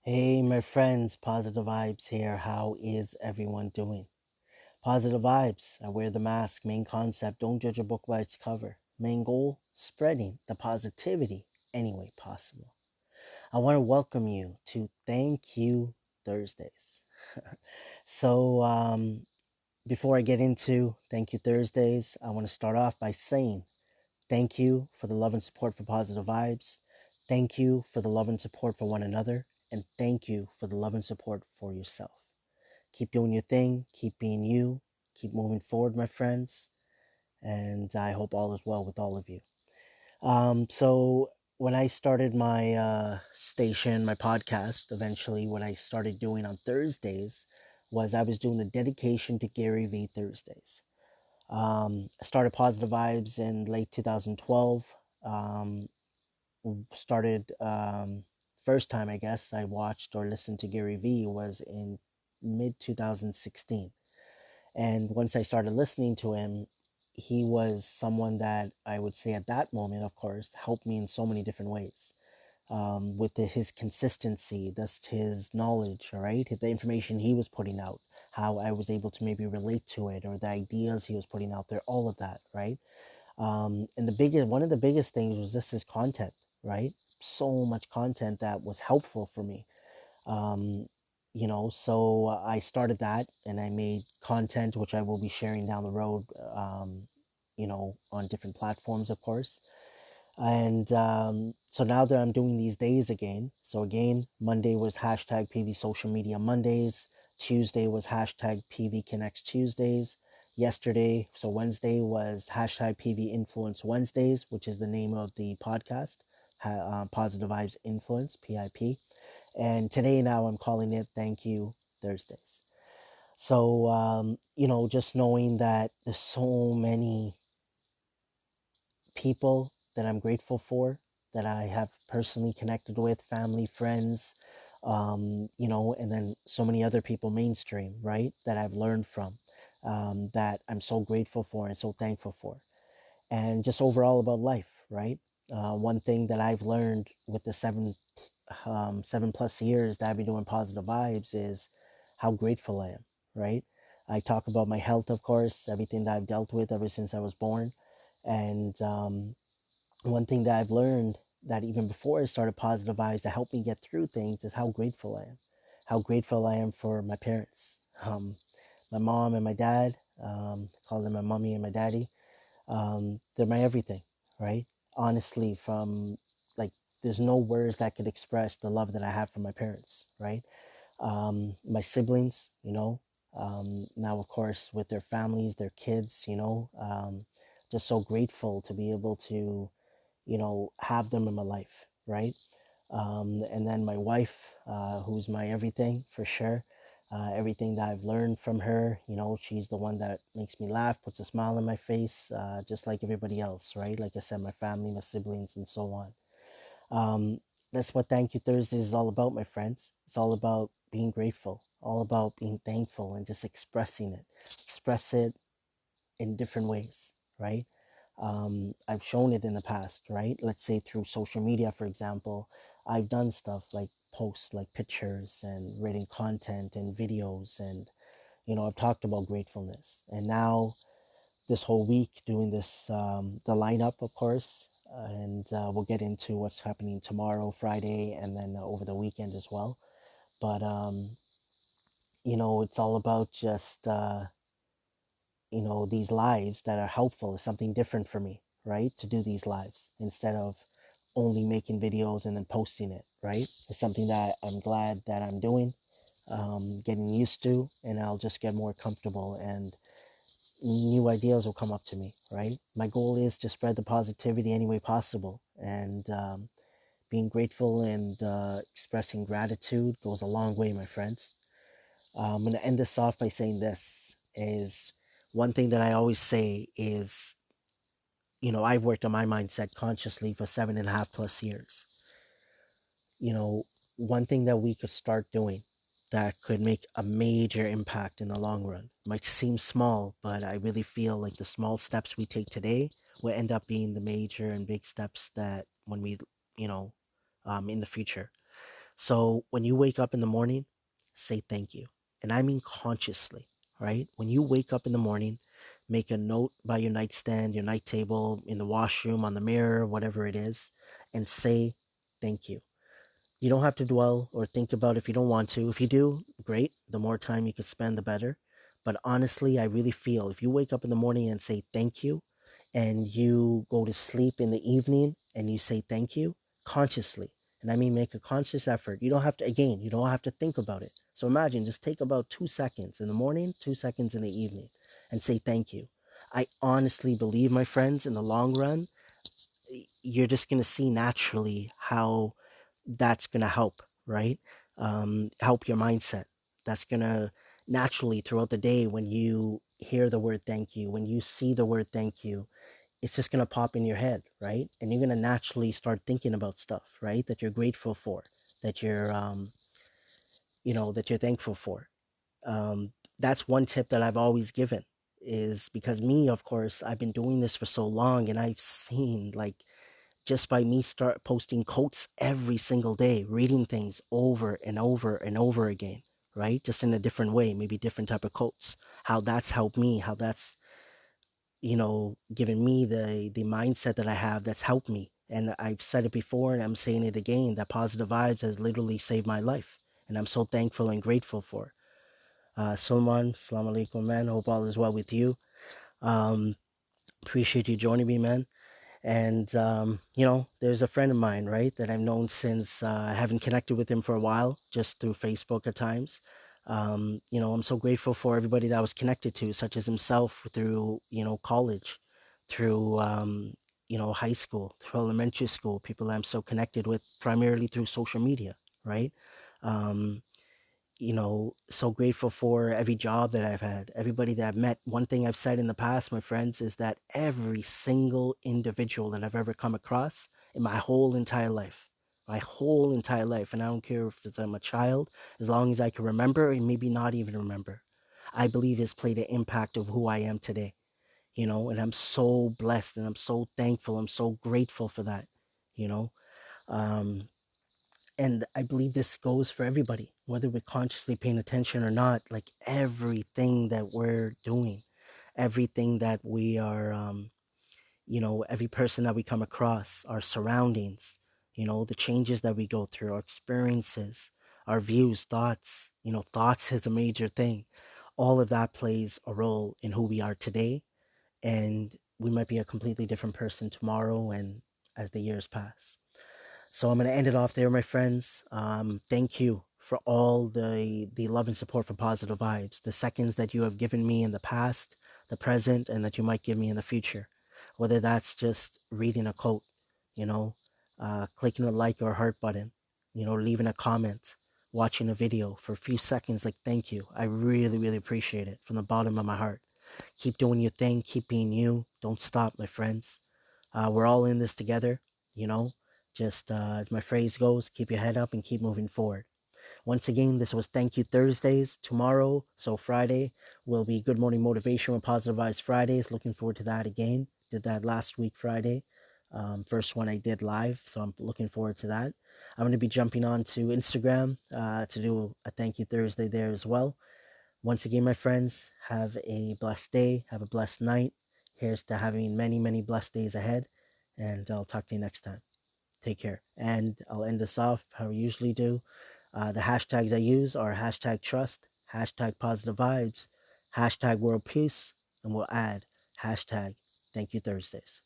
Hey, my friends, Positive Vibes here. How is everyone doing? Positive Vibes. I wear the mask. Main concept, don't judge a book by its cover. Main goal, spreading the positivity any way possible. I want to welcome you to Thank You Thursdays. so, before I get into Thank You Thursdays, I want to start off by saying thank you for the love and support for Positive Vibes. Thank you for the love and support for one another. And thank you for the love and support for yourself. Keep doing your thing. Keep being you. Keep moving forward, my friends. And I hope all is well with all of you. So when I started my station, my podcast, eventually, what I started doing on Thursdays was I was doing a dedication to Gary V Thursdays. I started Positive Vibes in late 2012. Um, started first time I guess I watched or listened to Gary Vee was in mid 2016. And once I started listening to him, he was someone that I would say at that moment, of course, helped me in so many different ways. With his consistency, that's his knowledge, all right, the information he was putting out, how I was able to maybe relate to it, or the ideas he was putting out there, all of that, right? And one of the biggest things was just his content, right? So much content that was helpful for me. Um, so I started that and I made content, which I will be sharing down the road, on different platforms, of course. And so now that I'm doing these days again, so again, Monday was hashtag PV Social Media Mondays. Tuesday was hashtag PV Connects Tuesdays. Yesterday, so Wednesday, was hashtag PV Influence Wednesdays, which is the name of the podcast, Positive Vibes Influence, PIP. And today now I'm calling it Thank You Thursdays. So, just knowing that there's so many people that I'm grateful for, that I have personally connected with, family, friends, and then so many other people mainstream, right, that I've learned from, that I'm so grateful for and so thankful for. And just overall about life, right? One thing that I've learned with the 7+ years that I've been doing Positive Vibes is how grateful I am, right? I talk about my health, of course, everything that I've dealt with ever since I was born. And one thing that I've learned that even before I started Positive Vibes to help me get through things is how grateful I am. How grateful I am for my parents, my mom and my dad. Call them my mommy and my daddy. They're my everything, right? Honestly, from like, there's no words that could express the love that I have for my parents, right? My siblings, now of course with their families, their kids, just so grateful to be able to, have them in my life, right? And then my wife, who's my everything for sure. Everything that I've learned from her, she's the one that makes me laugh, puts a smile on my face, just like everybody else, right? Like I said, my family, my siblings, and so on. Um, that's what Thank You Thursday is all about, my friends. It's all about being grateful, all about being thankful and just expressing it. Express it in different ways, right? I've shown it in the past, right? Let's say through social media, for example, I've done stuff like posts like pictures and written content and videos, and I've talked about gratefulness. And now this whole week doing this, the lineup, of course, and we'll get into what's happening tomorrow, Friday, and then over the weekend as well. But it's all about just these lives that are helpful is something different for me, right? To do these lives instead of only making videos and then posting it, right? It's something that I'm glad that I'm doing, getting used to, and I'll just get more comfortable and new ideas will come up to me, right? My goal is to spread the positivity any way possible, and being grateful and expressing gratitude goes a long way, my friends. I'm going to end this off by saying this is one thing that I always say is, I've worked on my mindset consciously for 7.5+ years. You know, one thing that we could start doing that could make a major impact in the long run might seem small, but I really feel like the small steps we take today will end up being the major and big steps that when we, in the future. So when you wake up in the morning, say thank you. And I mean consciously, right? When you wake up in the morning, make a note by your nightstand, your night table, in the washroom, on the mirror, whatever it is, and say thank you. You don't have to dwell or think about if you don't want to. If you do, great. The more time you can spend, the better. But honestly, I really feel if you wake up in the morning and say thank you, and you go to sleep in the evening and you say thank you consciously, and I mean make a conscious effort. You don't have to, again, you don't have to think about it. So imagine just take about 2 seconds in the morning, 2 seconds in the evening, and say thank you. I honestly believe, my friends, in the long run, you're just going to see naturally how that's going to help, right? Help your mindset. That's going to naturally throughout the day, when you hear the word thank you, when you see the word thank you, it's just going to pop in your head, right? And you're going to naturally start thinking about stuff, right? That you're grateful for, that that you're thankful for. That's one tip that I've always given, is because me, of course, I've been doing this for so long, and I've seen, like, just by me start posting quotes every single day, reading things over and over and over again, right? Just in a different way, maybe different type of quotes. How that's helped me, how that's, given me the mindset that I have, that's helped me. And I've said it before and I'm saying it again, that Positive Vibes has literally saved my life. And I'm so thankful and grateful for. Salman, Assalamu alaikum, man. Hope all is well with you. Um, Appreciate you joining me, man. And, there's a friend of mine, right, that I've known since I haven't connected with him for a while, just through Facebook at times. I'm so grateful for everybody that I was connected to, such as himself, through, college, through, high school, through elementary school, people that I'm so connected with primarily through social media, right? Um, so grateful for every job that I've had, everybody that I've met. One thing I've said in the past, my friends, is that every single individual that I've ever come across in my whole entire life, and I don't care if I'm a child, as long as I can remember, and maybe not even remember, I believe has played an impact of who I am today, and I'm so blessed and I'm so thankful. I'm so grateful for that, you know. Um, and I believe this goes for everybody, whether we're consciously paying attention or not. Like, everything that we're doing, everything that we are, every person that we come across, our surroundings, the changes that we go through, our experiences, our views, thoughts, thoughts is a major thing. All of that plays a role in who we are today. And we might be a completely different person tomorrow and as the years pass. So I'm going to end it off there, my friends. Thank you for all the love and support for Positive Vibes, the seconds that you have given me in the past, the present, and that you might give me in the future. Whether that's just reading a quote, you know, clicking a like or heart button, leaving a comment, watching a video for a few seconds, like, thank you. I really, really appreciate it from the bottom of my heart. Keep doing your thing. Keep being you. Don't stop, my friends. We're all in this together, you know. Just as my phrase goes, keep your head up and keep moving forward. Once again, this was Thank You Thursdays. Tomorrow, so Friday, will be Good Morning Motivation with Positive Vibes Fridays. Looking forward to that again. Did that last week Friday. First one I did live, so I'm looking forward to that. I'm going to be jumping on to Instagram to do a Thank You Thursday there as well. Once again, my friends, have a blessed day. Have a blessed night. Here's to having many, many blessed days ahead. And I'll talk to you next time. Take care. And I'll end this off how we usually do. The hashtags I use are hashtag trust, hashtag positive vibes, hashtag world peace, and we'll add hashtag thank you Thursdays.